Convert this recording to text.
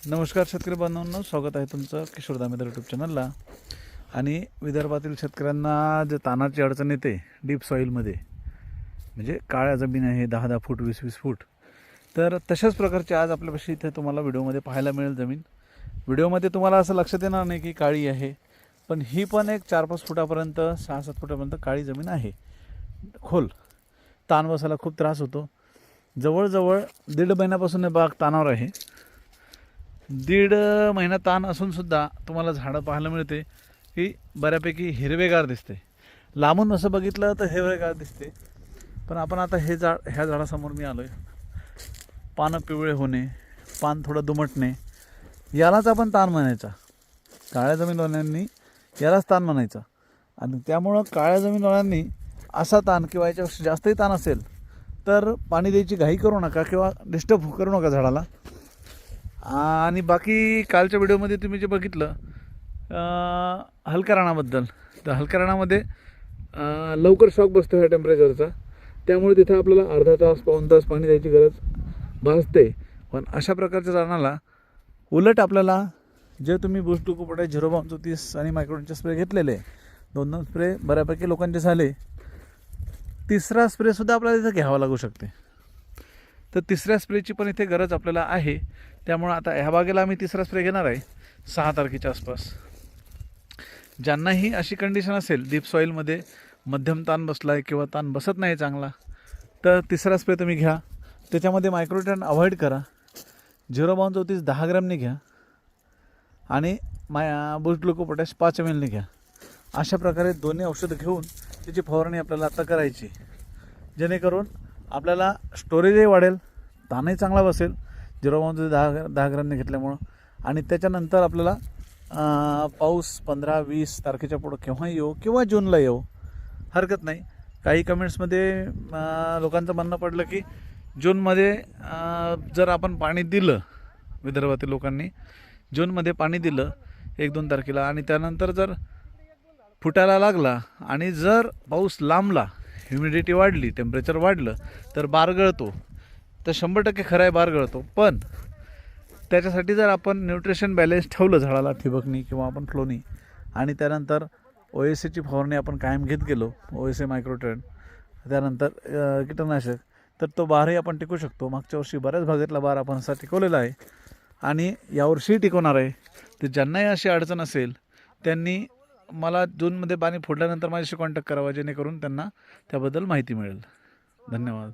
नमस्कार शेतकरी बांधवांनो, स्वागत आहे तुमचं किशोर दामेदार यूट्यूब चॅनलला। आणि विदर्भातील शेतकऱ्यांना जे तानाची अडचण येते डीप सॉईलमध्ये, म्हणजे काळ्या जमीन आहे 10-10 फूट 20-20 फूट, तर तशाच प्रकारची आज आपल्यापाशी इथे तुम्हाला व्हिडिओमध्ये पाहायला मिळेल जमीन। व्हिडिओमध्ये तुम्हाला असं लक्षात येणार नाही की काळी आहे, पण ही पण एक 4-5 फुटापर्यंत 6-7 फुटापर्यंत काळी जमीन आहे। खोल ताण बसायला खूप त्रास होतो। जवळजवळ 1.5 महिन्यापासून बाग ताणावर आहे। 1.5 महिना ताण असून सुद्धा तुम्हाला झाडं पाहायला मिळते की बऱ्यापैकी हिरवेगार दिसते। लांबून असं बघितलं तर हिरवेगार दिसते, पण आपण आता हे झाड ह्या झाडासमोर मी आलोय, पानं पिवळे होणे, पान थोडं दुमटणे, यालाच आपण ताण म्हणायचा। काळ्या जमीनवाल्यांनी यालाच ताण म्हणायचा। आणि त्यामुळं काळ्या जमीनवाल्यांनी असा ताण किंवा याच्यापेक्षा जास्तही ताण असेल तर पाणी द्यायची घाई करू नका किंवा डिस्टर्ब करू नका झाडाला। आणि बाकी कालच्या व्हिडिओमध्ये तुम्ही जे बघितलं हलक्या रानाबद्दल, तर हलक्या रानामध्ये लवकर शॉक बसतो ह्या टेम्परेचरचा, त्यामुळे तिथे आपल्याला अर्धा तास पाऊण तास पाणी द्यायची गरज भासते। पण अशा प्रकारच्या रानाला उलट आपल्याला जे तुम्ही बूस्ट ग्लुकोपोटॅश 0.34 आणि मायक्रोडॉनचे स्प्रे घेतलेले, 2 स्प्रे बऱ्यापैकी लोकांचे झाले, तिसरा स्प्रेसुद्धा आपल्याला इथं घ्यावा लागू शकते। तर तिसऱ्या स्प्रेची पण इथे गरज आपल्याला आहे। त्यामुळे आता ह्या बागेला आम्ही तिसरा स्प्रे घेणार आहे 6 तारखेच्या आसपास। ज्यांनाही अशी कंडिशन असेल डीप सॉईलमध्ये मध्यम ताण बसला आहे किंवा ताण बसत नाही चांगला, तर तिसरा स्प्रे तुम्ही घ्या। त्याच्यामध्ये मायक्रोटन अवॉइड करा, 0.34 10 ग्रॅमने घ्या आणि बूस्ट ग्लुकोपोटॅश 5 ml ने घ्या। अशा प्रकारे दोन्ही औषधं घेऊन त्याची फवारणी आपल्याला आता करायची, जेणेकरून आपल्याला स्टोरेजही वाढेल, ताणही चांगला बसेल 0.10 ग्रॅमने घेतल्यामुळं। आणि त्याच्यानंतर आपल्याला पाऊस 15-20 तारखेच्या पुढं केव्हाही येऊ किंवा जूनला येऊ हरकत नाही। काही कमेंट्समध्ये लोकांचं म्हणणं पडलं की जूनमध्ये जर आपण पाणी दिलं, विदर्भातील लोकांनी जूनमध्ये पाणी दिलं 1-2 तारखेला आणि त्यानंतर जर फुटायला लागला आणि जर पाऊस लांबला, ह्युमिडिटी वाढली, टेम्परेचर वाढलं तर बार गळतो। तर 100% खरं आहे, बार गळतो। पण त्याच्यासाठी जर आपण न्यूट्रिशन बॅलन्स ठेवलं झाडाला ठिबकनी किंवा आपण फ्लोनी, आणि त्यानंतर OSAची फवारणी आपण कायम घेत गेलो, OSA मायक्रोटन, त्यानंतर कीटकनाशक, तर तो बारही आपण टिकू शकतो। मागच्या वर्षी बऱ्याच भागातला बार आपण असा टिकवलेला आहे आणि यावर्षीही टिकवणार आहे। तर ज्यांनाही अशी अडचण असेल त्यांनी मला जूनमध्ये पाणी फोडल्यानंतर माझ्याशी कॉन्टॅक्ट करावा, जेणेकरून त्यांना त्याबद्दल माहिती मिळेल। धन्यवाद।